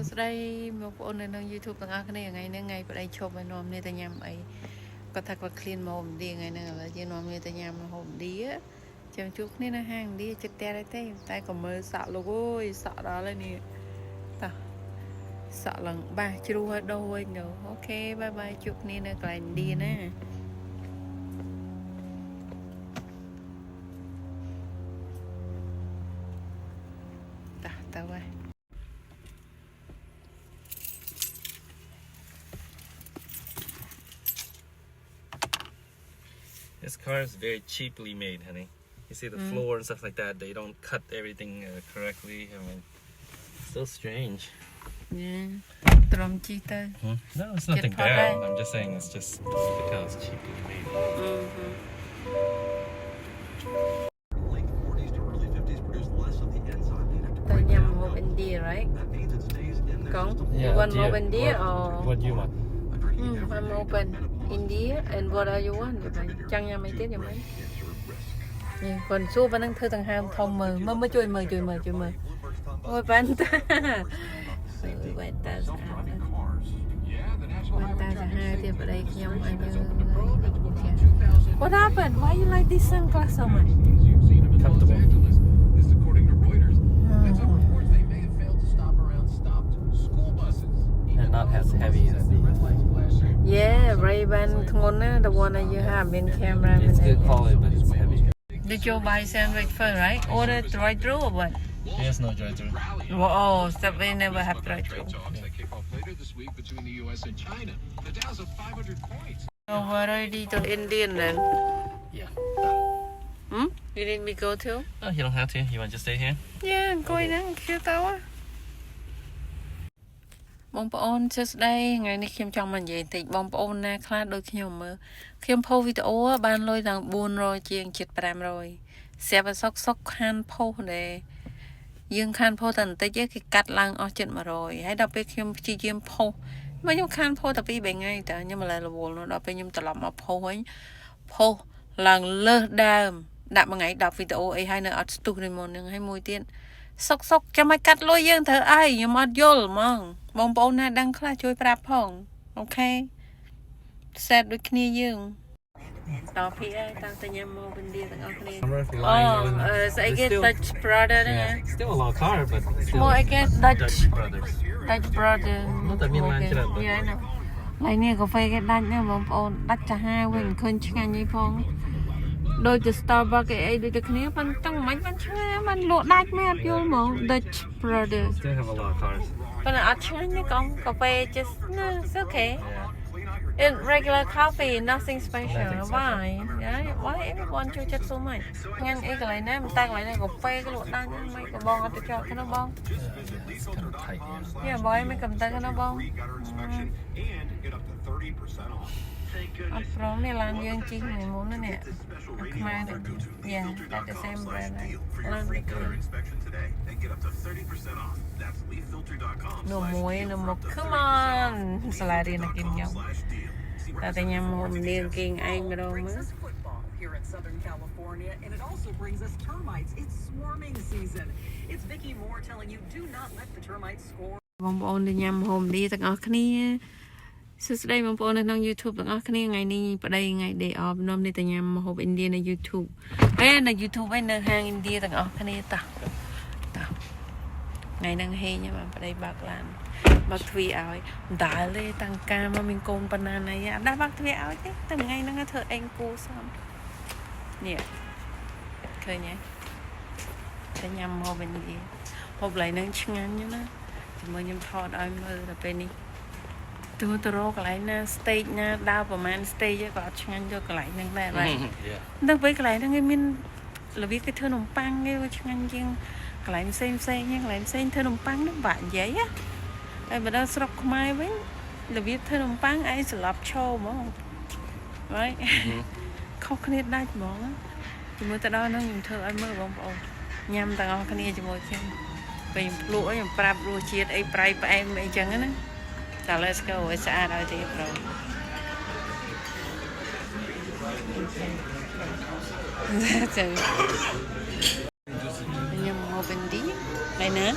ស្ដីមកបងនៅក្នុង YouTube ទាំងអស់គ្នាថ្ងៃនេះថ្ងៃប្តីឈប់ឲ្យនាំគ្នាទៅញ៉ាំអីគាត់ថាគាត់ clean មកឥណ្ឌាថ្ងៃហ្នឹងឥឡូវយើងនាំគ្នាទៅញ៉ាំម្ហូបឥណ្ឌាចាំជួបគ្នានៅហាងឥណ្ឌាចិត្តតែតែក៏មើលសក់លោកអើយសក់ដល់ហើយនេះតោះសក់ឡើងបាសជ្រុះឲ្យដូរវិញទៅអូខេបាយបាយជួបគ្នានៅកន្លែងឥណ្ឌាណាតោះទៅហើយ This car is very cheaply made, honey. You see the floor and stuff like that. They don't cut everything correctly. I mean, so strange. Yeah. No, it's nothing bad. I'm just saying it's just because it's cheaply made. Late 40s to early 50s produce less of the enzyme needed to Tao break nhầm down hộp milk. India, right? That means it stays in their Con, system. you want hộp India or? What do you want? I'm open India and what are you want? Chăng nha mấy tiếp vậy mấy? Còn xua vẫn đang thưa thằng Ham thông mờ chui mờ. Ôi bạn ta ra hai thì ở đây nhau anh What happened? Why you like this sunglasses so much? Comfortable. And not as heavy as the Yeah, Ray-Ban the one that you have in camera. It's good quality, but it's heavy. Did you buy sandwich first, right? Order drive-through or what? There's no drive-through. Oh, Subway never have drive-through. So we're already to Indian then. Yeah. You need me go too? Oh, you don't have to. You want to just stay here? Yeah, I'm going in. Kêu tao á. បងប្អូនសួស្ដីថ្ងៃនេះខ្ញុំចង់មកនិយាយបន្តិចបងប្អូនណាខ្លះដូចខ្ញុំមើលខ្ញុំផុសវីដេអូបានលុយដល់400ជាងជិត500ស្រាប់តែសុកខានផុសដែរយើងខានផុសតែបន្តិចគេកាត់ឡើងអស់ជិត100ហើយដល់ពេលខ្ញុំព្យាយាមផុសមកខ្ញុំខានផុសតែ2 3ថ្ងៃតើខ្ញុំឥឡូវរវល់នោះដល់ពេលខ្ញុំត្រឡប់មកផុសវិញផុសឡើងលើសដើមដាក់មួយថ្ងៃ10វីដេអូអីហើយនៅអត់ស្ទុះនេះមុនហ្នឹងហើយមួយទៀតសុកចាំឲ្យកាត់លុយយើងត្រូវអីខ្ញុំអត់យល់ហ្មងបងប្អូនណាដឹងខ្លះជួយប្រាប់ផងអូខេសេតដូចគ្នាយើងតោះពីឯងតាំងតែញ៉ាំមកវិនឌាទាំងអស់គ្នាស្អីគេ Dutch brother ហ្នឹង Still a lot of car, but stillមកអីគេ Dutch brothers. Dutch brother មកតែមានឡានច្រើនយាយណាឡើយនេះកាហ្វេគេដាច់ណាបងប្អូនដាច់ចាហាវិញឃើញឆ្ងាញ់អីផងដូចជា Starbucks អីដូចតែគ្នាប៉ុន្តែមិនបានឆ្ងាញ់បានលក់ដាច់មែនអត់យល់ហ្មង Dutch brother Still have a lot of cars. ប៉ុន្តែអត់ឆ្ងាញ់ទេកុំកាហ្វេ just no it's okay in regular coffee nothing special why why everyone ចូលចិត្ត so much ញ៉ាំអីកន្លែងណាមិនតែកន្លែងណាកាហ្វេក៏លក់ដាច់មិនក៏បងអត់ទៅចោលគ្នាបង It's kind of tight. យ៉ាបងមិនកំតែគ្នាបងអត់ព្រមនេះឡានយើងជិះមួយមុននេះខ្មែរនេះយ៉ាតែ the same brand ឡាននោះមួយនោះមក come on សាឡារីណាគីមញ៉ាំតែញ៉ាំហូបនាងគេងឯងម្ដងមើល Here in Southern California, and it also brings us termites. It's swarming season. It's Vicki Moore telling you, do not let the termites score. បងប្អូនដែលញ៉ាំហូបនេះទាំងអស់គ្នាសួស្ដីបងប្អូននៅក្នុង YouTube ទាំងអស់គ្នាថ្ងៃនេះប្តីថ្ងៃ day off នាំនេះទៅញ៉ាំហូបឥណ្ឌានៅ YouTube ហើយនៅ YouTube ឯនៅហាងឥណ្ឌាទាំងអស់គ្នាតោះថ្ងៃហ្នឹងហេញបងប្តីបើកឡានបើកទ្វារឲ្យមិនដាល់ទេតាំងការមកមានកូនប៉ុណ្ណាណៃអត់ដាស់បើកទ្វារឲ្យទេតែថ្ងៃហ្នឹងធ្វើអេងគូសំនេះឃើញទេតែញ៉ាំហូបឥណ្ឌាហូបឡៃហ្នឹងឆ្ងាញ់ណាស់ជាមួយខ្ញុំថតឲ្យមើលដល់ពេលនេះទៅរកកន្លែងណា stage ណាដើរប្រហែល stage ក៏អត់ឆ្ងាញ់យកកន្លែងហ្នឹងដែរបាទដល់ពេលកន្លែងហ្នឹងគេមានរបៀបគេធ្វើនំប៉័ងគេឆ្ងាញ់ជាងកន្លែងផ្សេងហ្នឹងកន្លែងផ្សេងធ្វើនំប៉័ងហ្នឹងបាក់និយាយណាហើយបើដល់ស្រុកខ្មែរវិញរបៀបធ្វើនំប៉័ងឯងស្លាប់ឈោហ្មងហើយខុសគ្នាដាច់ហ្មងជាមួយទៅដល់ហ្នឹងខ្ញុំធ្វើឲ្យមើលបងប្អូនញ៉ាំទាំងអស់គ្នាជាមួយខ្ញុំពេលខ្ញុំភ្លក់ខ្ញុំប្រាប់រសជាតិអីប្រៃផ្អែមអីចឹងណាតែ let's go ឲ្យស្អាតឲ្យទេប្រូចឹងខ្ញុំមកវិញទីហើយណា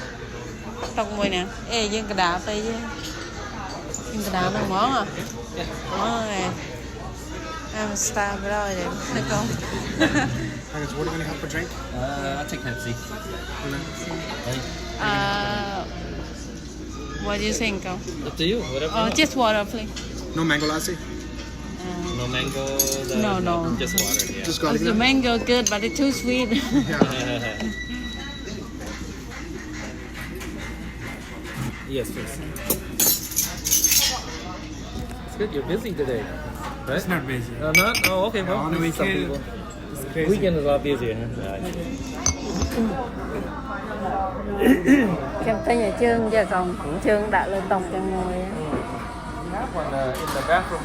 tóc môi nè ê dương cái đá tay chứ dương cái đá nó món à món này em star rồi đấy thấy không What are you gonna have for drink? I'll take Pepsi. what do you think Up to you, whatever. you want. just water please No mango lassi? No mango. No. Just water. Yeah. Just garlic the naan? mango good but it's too sweet Yeah. Yes, please. It's good. You're busy today, right? It's not busy. Not? Oh, okay. Well, On the maybe some weekend, people. it's crazy. Weekend is a lot busier. Huh? kem tay nhà trương giờ còn trương đã lên tổng cho ngồi That one in the bathroom.